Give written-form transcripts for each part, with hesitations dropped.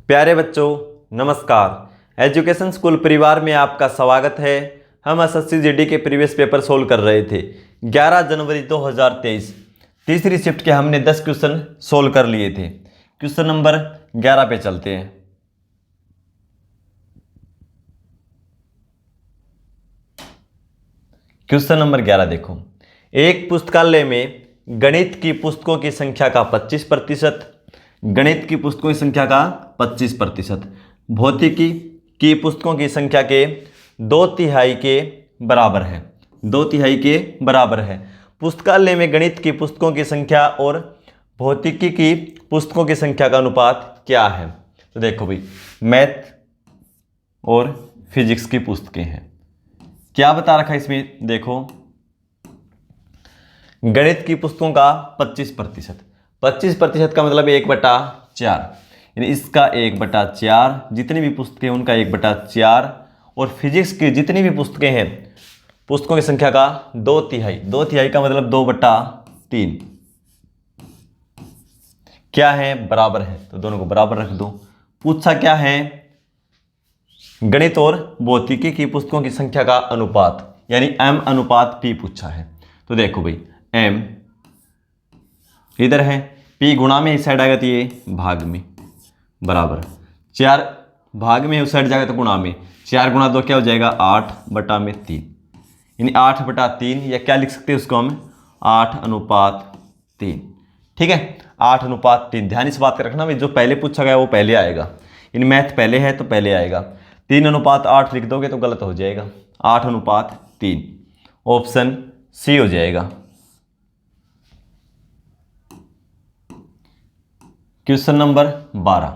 प्यारे बच्चों, नमस्कार। एजुकेशन स्कूल परिवार में आपका स्वागत है। हम एसएससी जीडी के प्रीवियस पेपर सोल्व कर रहे थे। 11 जनवरी 2023 तीसरी शिफ्ट के हमने 10 क्वेश्चन सोल्व कर लिए थे। क्वेश्चन नंबर 11 पे चलते हैं। क्वेश्चन नंबर 11 देखो। एक पुस्तकालय में गणित की पुस्तकों की संख्या का 25%, गणित की पुस्तकों की संख्या का 25%, भौतिकी की पुस्तकों की संख्या के 2/3 के बराबर है। 2/3 के बराबर है। पुस्तकालय में गणित की पुस्तकों की संख्या और भौतिकी की पुस्तकों की संख्या का अनुपात क्या है? तो देखो भाई, मैथ और फिजिक्स की पुस्तकें हैं। क्या बता रखा है इसमें? देखो, गणित की पुस्तकों का 25%। 25% का मतलब 1/4, यानी इसका 1/4, जितनी भी पुस्तकें उनका 1/4, और फिजिक्स की जितनी भी पुस्तकें हैं पुस्तकों की संख्या का 2/3। 2/3 का मतलब 2/3 क्या है? बराबर है। तो दोनों को बराबर रख दो। पूछा क्या है? गणित और भौतिकी की पुस्तकों की संख्या का अनुपात, यानी M/P पूछा है। तो देखो भाई, M इधर है, P गुणा में इस साइड आएगा तो ये भाग में, बराबर 4 भाग में उस साइड जाएगा तो गुणा में। 4 गुणा 2 क्या हो जाएगा? 8/3, यानी 8/3, या क्या लिख सकते हैं उसको हम? 8/3। ठीक है, 8/3। ध्यान इस बात का रखना भाई, जो पहले पूछा गया वो पहले आएगा। यानी मैथ पहले है तो पहले आएगा। 3/8 लिख दोगे तो गलत हो जाएगा। 8/3 ऑप्शन सी हो जाएगा। Question number 12।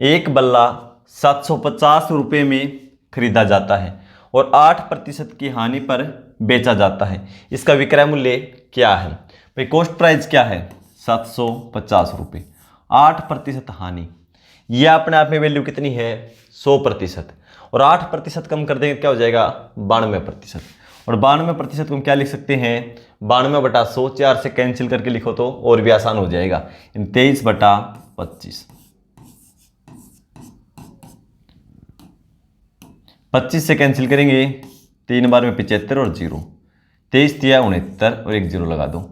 एक बल्ला 750 रुपये में खरीदा जाता है और 8% की हानि पर बेचा जाता है। इसका विक्रय मूल्य क्या है? भाई, कॉस्ट प्राइस क्या है? 750 रुपये, 8% हानि, यह अपने आप में वैल्यू कितनी है? 100%। और 8% कम कर देंगे क्या हो जाएगा? 92%। और 92% को हम क्या लिख सकते हैं? 92/100। 4 से कैंसिल करके लिखो तो और भी आसान हो जाएगा। 23/25। 25 से कैंसिल करेंगे, 3 बार में 75 और 0, 23 तिया 69 और एक 0 लगा दो।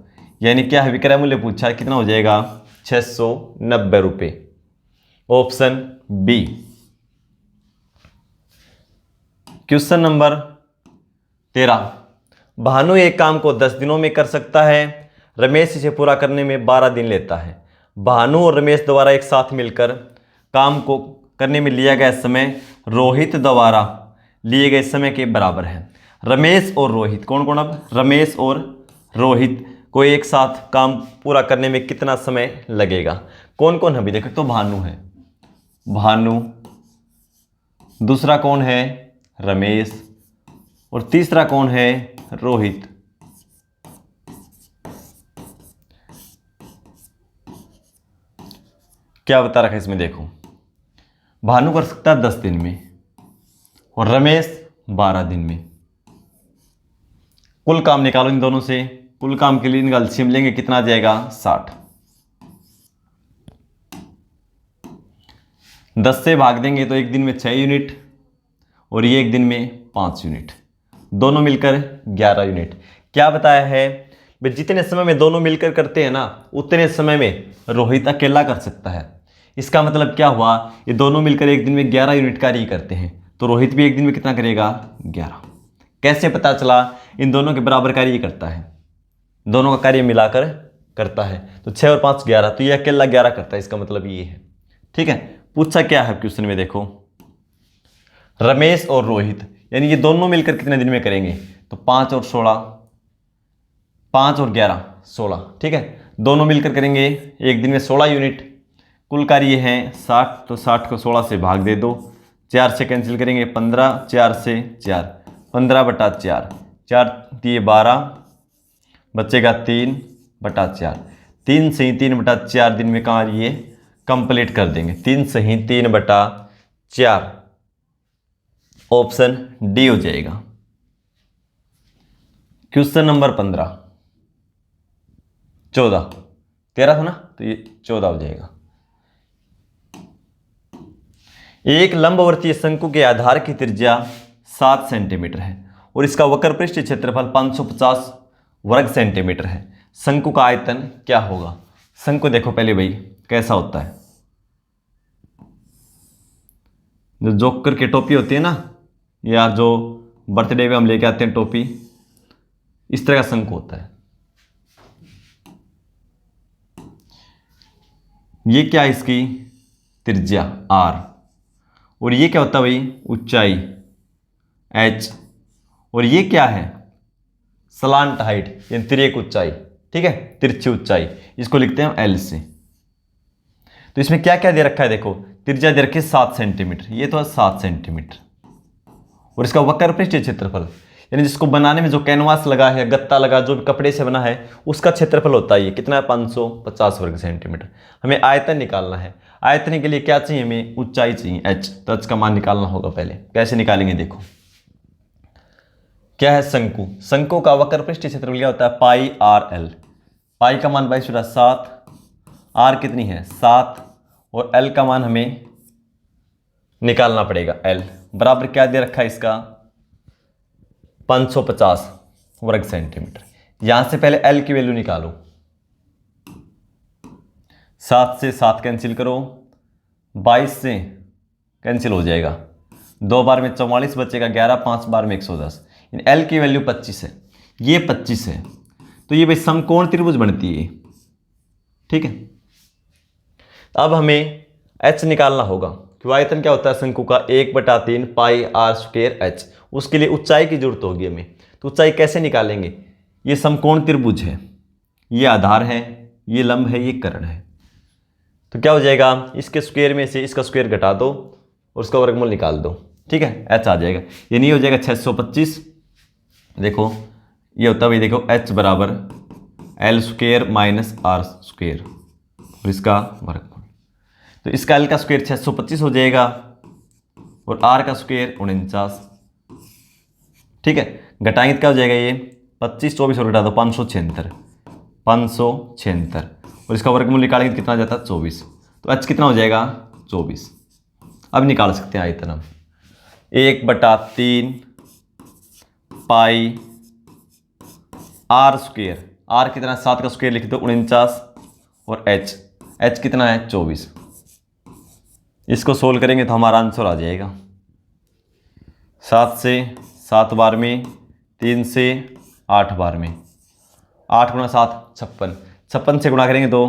यानी क्या है? विक्रय मूल्य पूछा है, कितना हो जाएगा? 690 रुपये। Option B. Question number 13। Bhanu एक काम को 10 दिनों में कर सकता है, रमेश इसे पूरा करने में 12 दिन लेता है। भानु और रमेश द्वारा एक साथ मिलकर काम को करने में लिया गया समय रोहित द्वारा लिए गए समय के बराबर है। रमेश और रोहित, कौन कौन? अब रमेश और रोहित को एक साथ काम पूरा करने में कितना समय लगेगा? कौन कौन है? अभी देखो, तो भानु है, भानु, दूसरा कौन है? रमेश, और तीसरा कौन है? रोहित। क्या बता रखा है इसमें? देखो, भानु कर सकता है 10 दिन में और रमेश 12 दिन में। कुल काम निकालो इन दोनों से। कुल काम के लिए इनका एलसीएम लेंगे, कितना आ जाएगा? 60। 10 से भाग देंगे तो एक दिन में 6 यूनिट और ये एक दिन में 5 यूनिट, दोनों मिलकर 11 यूनिट। क्या बताया है? भाई, जितने समय में दोनों मिलकर करते हैं ना, उतने समय में रोहित अकेला कर सकता है। इसका मतलब क्या हुआ? ये दोनों मिलकर एक दिन में 11 यूनिट कार्य ही करते हैं, तो रोहित भी एक दिन में कितना करेगा? 11। कैसे पता चला? इन दोनों के बराबर कार्य ही करता है, दोनों का कार्य मिलाकर करता है। तो 6 और 5 11, तो ये अकेला 11 करता है, इसका मतलब ये है। ठीक है, पूछा क्या है क्वेश्चन में? देखो, रमेश और रोहित, यानी ये दोनों मिलकर कितने दिन में करेंगे? तो 5 और 16, 5 और 11 16। ठीक है, दोनों मिलकर करेंगे एक दिन में 16 यूनिट। कुल कार्य है 60, तो 60 को 16 से भाग दे दो। 4 से कैंसिल करेंगे 15, 4 से 4, 15/4, 4 दिए 12, बचेगा 3/4। 3 से ही 3/4 दिन में कार्य कंप्लीट कर देंगे। 3 से ही 3/4, ऑप्शन डी हो जाएगा। Question number 15। 14, 13 था ना, तो ये 14 हो जाएगा। एक लंबवर्तीय शंकु के आधार की त्रिज्या 7 सेंटीमीटर है और इसका वक्र पृष्ठ क्षेत्रफल 550 वर्ग सेंटीमीटर है। शंकु का आयतन क्या होगा? शंकु देखो पहले भाई कैसा होता है, जो जोकर की टोपी होती है ना, या जो बर्थडे में हम लेके आते हैं टोपी, इस तरह का शंकु होता है। ये क्या है? इसकी त्रिज्या r, और ये क्या होता है भाई? ऊंचाई h, और ये क्या है? सलांट हाइट, यानी तिर्यक ऊंचाई, ठीक है, तिरछी ऊंचाई, इसको लिखते हैं हम l से। तो इसमें क्या क्या दे रखा है देखो, त्रिज्या दे रखी है 7 सेंटीमीटर, ये तो है 7 सेंटीमीटर, और इसका वक्र पृष्ठीय क्षेत्रफल, यानी जिसको बनाने में जो कैनवास लगा है, गत्ता लगा, जो भी कपड़े से बना है, उसका क्षेत्रफल होता है ये कितना है? 550 वर्ग सेंटीमीटर। हमें आयतन निकालना है। आयतन के लिए क्या चाहिए? हमें ऊंचाई चाहिए h, तो h का मान निकालना होगा। पहले कैसे निकालेंगे देखो, क्या है? शंकु। शंकु का वक्र पृष्ठीय क्षेत्रफल क्या होता है? पाई आर एल। पाई का मान 22/7, आर कितनी है? 7, और एल का मान हमें निकालना पड़ेगा। एल बराबर क्या दे रखा है इसका? 550 वर्ग सेंटीमीटर। यहां से पहले एल की वैल्यू निकालो, 7 से 7 कैंसिल करो, 22 से कैंसिल हो जाएगा, 2 बार में 44 बचेगा, 11, 5 बार में 110। एल की वैल्यू 25 है, ये 25 है, तो ये भाई समकोण त्रिभुज बनती है, ठीक है। अब हमें h निकालना होगा, क्यों? आयतन क्या होता है शंकु का? 1/3 पाई आर स्क्वायर h। उसके लिए ऊंचाई की जरूरत होगी हमें, तो ऊंचाई कैसे निकालेंगे? ये समकोण त्रिभुज है, ये आधार है, ये लंब है, ये कर्ण है, तो क्या हो जाएगा? इसके स्क्वायर में से इसका स्क्वायर घटा दो और उसका वर्गमूल निकाल दो, ठीक है, h आ जाएगा। ये नहीं हो जाएगा 625, देखो ये होता है भाई, देखो h बराबर l square minus R square और इसका वर्गमूल, तो इसका l का स्क्वायर 625 हो जाएगा और r का स्क्वायर 49, ठीक है। घटाएंगे क्या हो जाएगा? ये 25, 24 और घटा दो 576, 576, और इसका वर्गमूल निकालेंगे कितना जाता है? 24, तो h कितना हो जाएगा? 24। अब निकाल सकते हैं आयतन हम, 1/3 पाई आर स्क्वायर, आर कितना? 7 का स्क्वायर लिख दो 49, और h कितना है? 24। इसको सोल्व करेंगे तो हमारा आंसर आ जाएगा 7 से 7 बार में, 3 से 8 बार में, 8 गुणा 7 56, 56 से गुणा करेंगे तो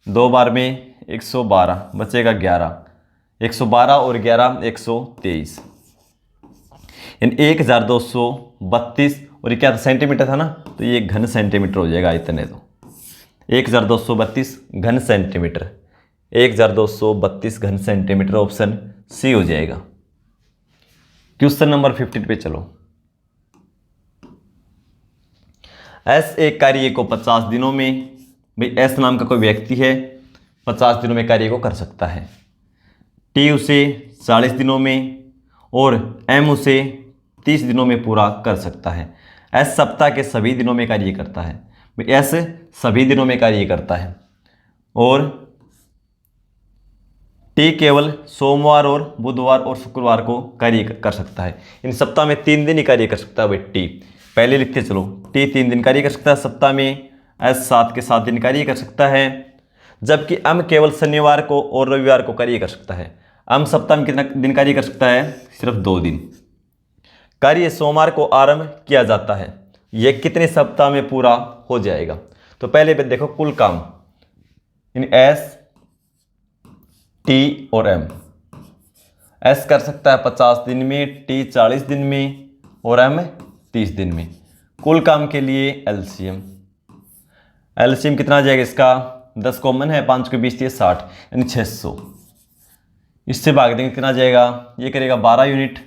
2 बार में 112 बचेगा 11, 112 और 11 123, यानी 1232, और ये क्या था? सेंटीमीटर था ना, तो ये घन सेंटीमीटर हो जाएगा आयतन है, तो 1232 घन सेंटीमीटर, 1232 घन सेंटीमीटर, ऑप्शन सी हो जाएगा। क्वेश्चन नंबर 15 पे चलो। एस एक कार्य को 50 दिनों में, भाई एस नाम का कोई व्यक्ति है, 50 दिनों में कार्य को कर सकता है। टी उसे 40 दिनों में और एम उसे 30 दिनों में पूरा कर सकता है। एस सप्ताह के सभी दिनों में कार्य करता है, भाई एस सभी दिनों में कार्य करता है, और टी केवल सोमवार और बुधवार और शुक्रवार को कार्य कर सकता है। इन सप्ताह में 3 दिन ही कार्य कर सकता है भाई टी, पहले लिखते चलो, टी 3 दिन कार्य कर सकता है सप्ताह में, एस 7 के 7 दिन कार्य कर सकता है, जबकि एम केवल शनिवार को और रविवार को कार्य कर सकता है। एम सप्ताह में कितना दिन कार्य कर सकता है? सिर्फ 2 दिन। कार्य सोमवार को आरंभ किया जाता है, यह कितने सप्ताह में पूरा हो जाएगा? तो पहले देखो कुल काम, इन एस टी और एम, एस कर सकता है 50 दिन में, टी 40 दिन में और एम 30 दिन में। कुल काम के लिए एलसीएम, एलसीएम कितना आ जाएगा इसका? 10 कॉमन है, 5 को 20 60, यानी 600। इससे भाग देंगे कितना आ जाएगा? ये करेगा 12 यूनिट,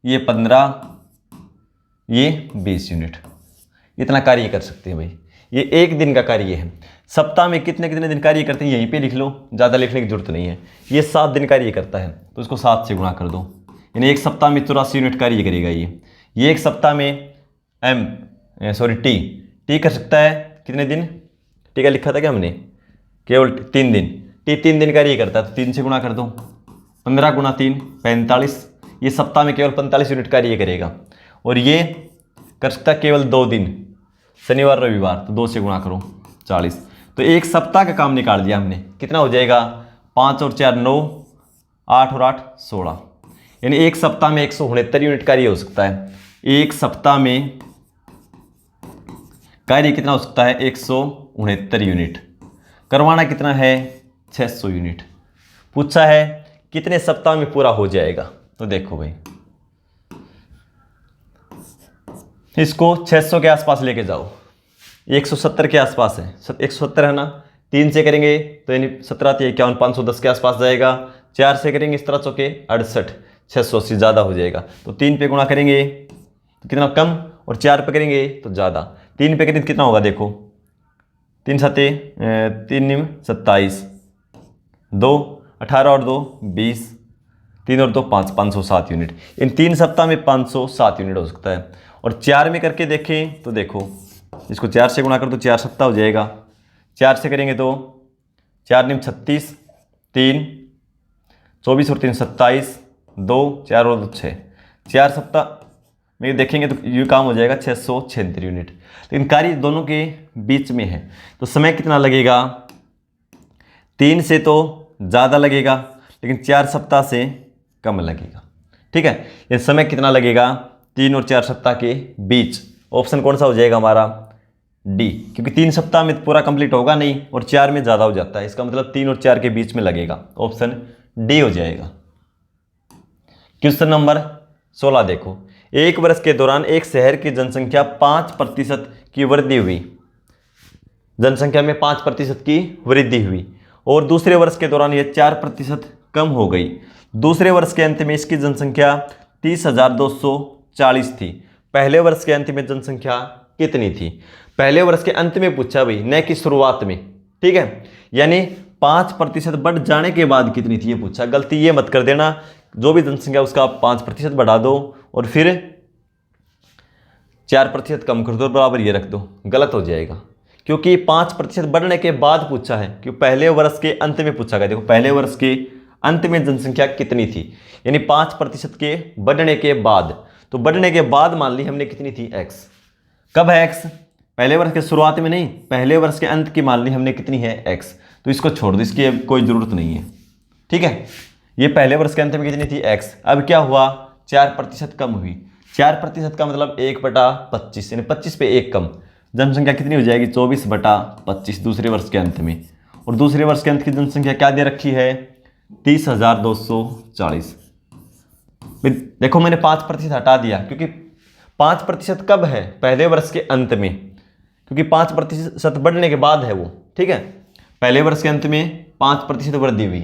ये 15, ये 20 यूनिट। इतना कार्य कर सकते हैं भाई, ये एक दिन का कार्य है। सप्ताह में कितने कितने दिन कार्य करते हैं यहीं पे लिख लो, ज़्यादा लिखने की जरूरत नहीं है। ये 7 दिन कार्य करता है, तो उसको 7 से गुणा कर दो, यानी एक सप्ताह में 84 यूनिट कार्य करेगा ये एक सप्ताह में टी कर सकता है कितने दिन? टी का लिखा था क्या हमने? केवल 3 दिन। टी 3 दिन कार्य करता है, तो 3 से गुणा कर दो, 15 गुना 3 45, ये सप्ताह में केवल 45 यूनिट कार्य करेगा। और ये कर सकता है केवल 2 दिन, शनिवार रविवार, तो 2 से गुणा करो 40। तो एक सप्ताह का काम निकाल दिया हमने। कितना हो जाएगा? 5 और 4 9, 8 और 8 16, यानी एक सप्ताह में 169 यूनिट कार्य हो सकता है। एक सप्ताह में कार्य कितना हो सकता है? 169 यूनिट। करवाना कितना है? 600 यूनिट। पूछा है कितने सप्ताह में पूरा हो जाएगा। तो देखो भाई, इसको 600 के आसपास लेके जाओ, 170 के आसपास है, 170 है ना, 3 से करेंगे तो यानी 17 51 510 के आसपास जाएगा। 4 से करेंगे इस तरह चौके 68, 680 ज़्यादा हो जाएगा। तो 3 पे गुणा करेंगे तो कितना कम, और 4 पे करेंगे तो ज़्यादा। 3 पे करेंगे तो कितना होगा? देखो 3 सते 3 27, 2 18 और 2 20, 3 और 2 5, 507 यूनिट। इन 3 सप्ताह में 507 यूनिट हो सकता है। और 4 में करके देखें तो देखो, इसको 4 से गुणा कर तो 4 सप्ताह हो जाएगा। 4 से करेंगे तो 4 निम 36, 3 24 और 3 27, 2 4 और 2 6, 4 सप्ताह में देखेंगे तो ये काम हो जाएगा 676 यूनिट। लेकिन कार्य दोनों के बीच में है तो समय कितना लगेगा? 3 से तो ज़्यादा लगेगा, लेकिन 4 सप्ताह से कम लगेगा। ठीक है, ये समय कितना लगेगा? 3 और 4 सप्ताह के बीच। ऑप्शन कौन सा हो जाएगा हमारा? डी, क्योंकि 3 सप्ताह में पूरा कंप्लीट होगा नहीं और 4 में ज़्यादा हो जाता है, इसका मतलब 3 और 4 के बीच में लगेगा। ऑप्शन डी हो जाएगा। क्वेश्चन नंबर 16 देखो, एक वर्ष के दौरान एक शहर की जनसंख्या 5% की वृद्धि हुई, जनसंख्या में 5% की वृद्धि हुई, और दूसरे वर्ष के दौरान यह 4% कम हो गई। दूसरे वर्ष के अंत में इसकी जनसंख्या 30,240 थी। पहले वर्ष के अंत में जनसंख्या कितनी थी? पहले वर्ष के अंत में पूछा भाई, न कि शुरुआत में। ठीक है, यानी 5% बढ़ जाने के बाद कितनी थी ये पूछा। गलती ये मत कर देना, जो भी जनसंख्या उसका 5% बढ़ा दो और फिर 4% कम कर दो, बराबर ये रख दो, गलत हो जाएगा। क्योंकि 5% बढ़ने के बाद पूछा है, क्योंकि पहले वर्ष के अंत में पूछा गया। देखो पहले वर्ष के अंत में जनसंख्या कितनी थी, यानी 5% के बढ़ने के बाद। तो बढ़ने के बाद मान ली हमने कितनी थी? x। कब है x? पहले वर्ष के शुरुआत में नहीं, पहले वर्ष के अंत की मान ली हमने कितनी है? x। तो इसको छोड़ दो, इसकी अब कोई ज़रूरत नहीं है। ठीक है, ये पहले वर्ष के अंत में कितनी थी? x। अब क्या हुआ? 4% कम हुई। 4% का मतलब 1/25, यानी 25 पे 1 कम। जनसंख्या कितनी हो जाएगी? 24/25 दूसरे वर्ष के अंत में। और दूसरे वर्ष के अंत की जनसंख्या क्या दे रखी है? 30,240। देखो मैंने 5% हटा दिया, क्योंकि 5% कब है? पहले वर्ष के अंत में, क्योंकि 5% बढ़ने के बाद है वो। ठीक है, पहले वर्ष के अंत में 5% वृद्धि हुई,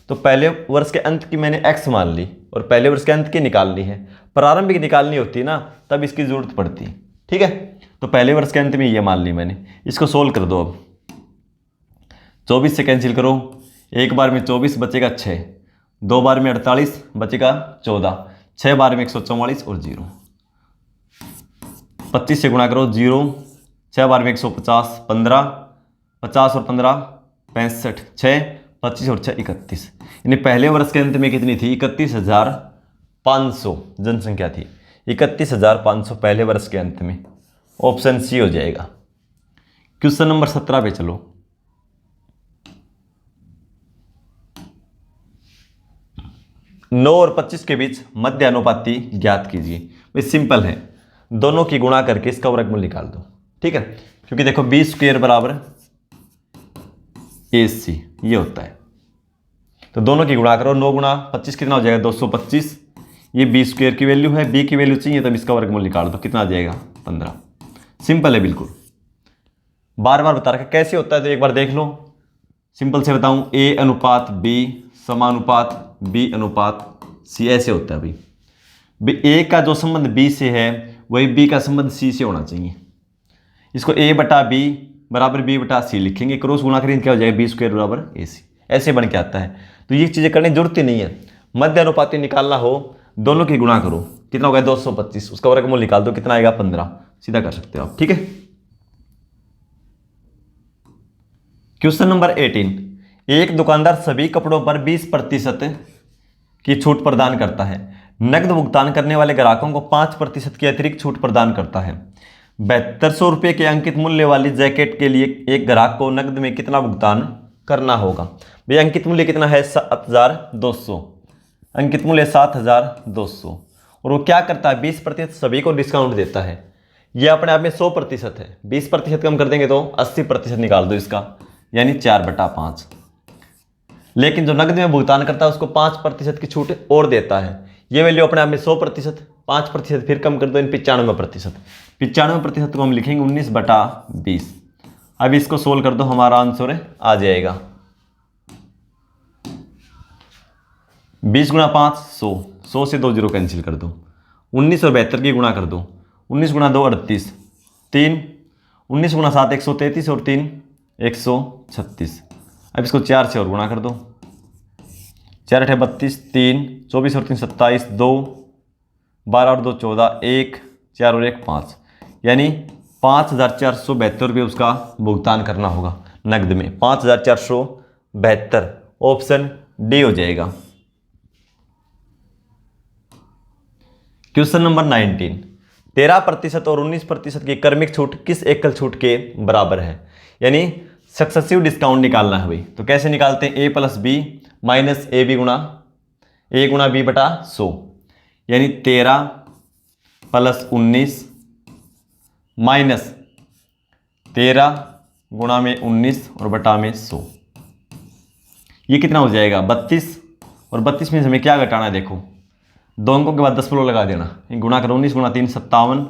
तो पहले वर्ष के अंत की मैंने x मान ली और पहले वर्ष के अंत की निकालनी है। प्रारंभिक निकालनी होती है ना, तब इसकी जरूरत पड़ती है। ठीक है, तो पहले वर्ष के अंत में ये मान ली मैंने। इसको सोल्व कर दो। अब 24 से कैंसिल करो, एक बार में 24 बचेगा 6, 2 बार में 48 बचेगा 14, 6 बार में 144 और 0। 25 से गुणा करो, 0, 6 बार में 150, 15, 50 और 15 65, 6, 25 और 6 31। यानी पहले वर्ष के अंत में कितनी थी? 31,500 जनसंख्या थी। 31,500 पहले वर्ष के अंत में। ऑप्शन सी हो जाएगा। क्वेश्चन नंबर 17 पे चलो। नौ और 25 के बीच मध्य अनुपाती ज्ञात कीजिए। भाई सिंपल है, दोनों की गुणा करके इसका वर्गमूल निकाल दो। ठीक है, क्योंकि देखो b² बराबर AC ये होता है, तो दोनों की गुणा करो। 9 गुणा 25 कितना हो जाएगा? 225। ये b² की वैल्यू है, b की वैल्यू चाहिए, तब इसका वर्गमूल निकाल दो। कितना आ जाएगा? 15। सिंपल है बिल्कुल, बार बार बता रखा कैसे होता है, तो एक बार देख लो। सिंपल से बताऊं, A अनुपात B समानुपात B अनुपात C ऐसे होता है भाई। A का जो संबंध B से है वही B का संबंध C से होना चाहिए। इसको A/B बराबर B/C लिखेंगे, क्रॉस गुणा करेंगे क्या हो जाएगा? b² बराबर AC। ऐसे बन के आता है। तो ये चीज़ें करने की जरूरत ही नहीं है। मध्य अनुपाती निकालना हो, दोनों की गुणा करो, कितना होगा? 225, उसका वर्गमूल निकाल दो, कितना आएगा? 15। सीधा कर सकते हो आप। ठीक है, क्वेश्चन नंबर 18, एक दुकानदार सभी कपड़ों पर 20% की छूट प्रदान करता है। नकद भुगतान करने वाले ग्राहकों को 5% की अतिरिक्त छूट प्रदान करता है। 7200 रुपये के अंकित मूल्य वाली जैकेट के लिए एक ग्राहक को नकद में कितना भुगतान करना होगा? भैया अंकित मूल्य कितना है? 7200। अंकित मूल्य 7200 और वो क्या करता है? 20% सभी को डिस्काउंट देता है। ये अपने आप में 100% है। 20% कम कर देंगे तो 80% निकाल दो इसका, यानी 4/5। लेकिन जो नकद में भुगतान करता है उसको 5% की छूट और देता है। ये वैल्यू अपने आप में 100%, 5% फिर कम कर दो, इन 95%। 95% को हम लिखेंगे 19/20। अब इसको सोल्व कर दो, हमारा आंसर आ जाएगा 20 × 5 100, 100 से 2 0 कैंसिल कर दो। 19 और 72 की गुणा कर दो। 19 × 2 38, 3, 19 × 7 133 और 3 136। अब इसको 4 से और गुणा कर दो। 4 × 8 32, 3, 24 और 3 27, 2, 12 और 2 14, 1, 4 और 1 5, यानी 5472 रुपये उसका भुगतान करना होगा नकद में। 5472, ऑप्शन डी हो जाएगा। क्वेश्चन नंबर 19, 13% और 19% की क्रमिक छूट किस एकल छूट के बराबर है? यानी सक्सेसिव डिस्काउंट निकालना है भाई। तो कैसे निकालते हैं? a + b minus A B गुणा a × b/100, यानी 13 + 19 माइनस 13 गुणा में 19 और बटा में 100, ये कितना हो जाएगा? 32। और 32 में हमें क्या घटाना है? देखो, 2 अंकों के बाद 10 लगा देना। गुणा करो, 19 × 3 57,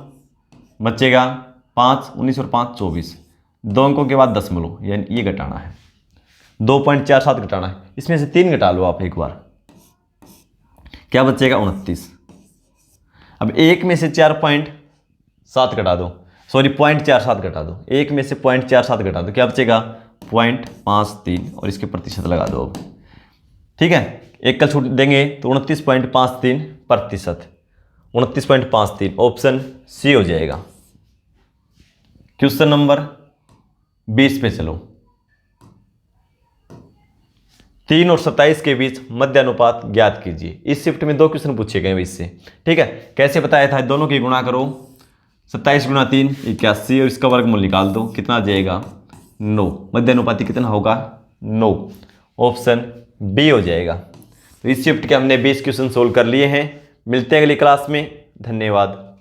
बचेगा 5, 19 और 5 24। 2 अंकों के बाद 10 यानी ये घटाना है, 2.47 घटाना है। इसमें से 3 घटा लो आप एक बार, क्या बचेगा? 29। अब 1 में से 4.7 घटा दो, सॉरी 0.47 घटा दो। 1 में से 0.47 घटा दो, क्या बचेगा? 0.53 और इसके प्रतिशत लगा दो अब। ठीक है, एक का छूट देंगे तो 29.53%, 29.53, ऑप्शन सी हो जाएगा। क्वेश्चन नंबर 20 पे चलो। 3 और 27 के बीच मध्य अनुपात ज्ञात कीजिए। इस शिफ्ट में 2 क्वेश्चन पूछे गए इससे। ठीक है, कैसे बताया था? दोनों की गुणा करो, 27 × 3 81 और इसका वर्गमूल निकाल दो, कितना आ जाएगा? 9। मध्य अनुपाती कितना होगा? 9, ऑप्शन बी हो जाएगा। तो इस शिफ्ट के हमने 20 क्वेश्चन सोल्व कर लिए हैं। मिलते हैं अगली क्लास में। धन्यवाद।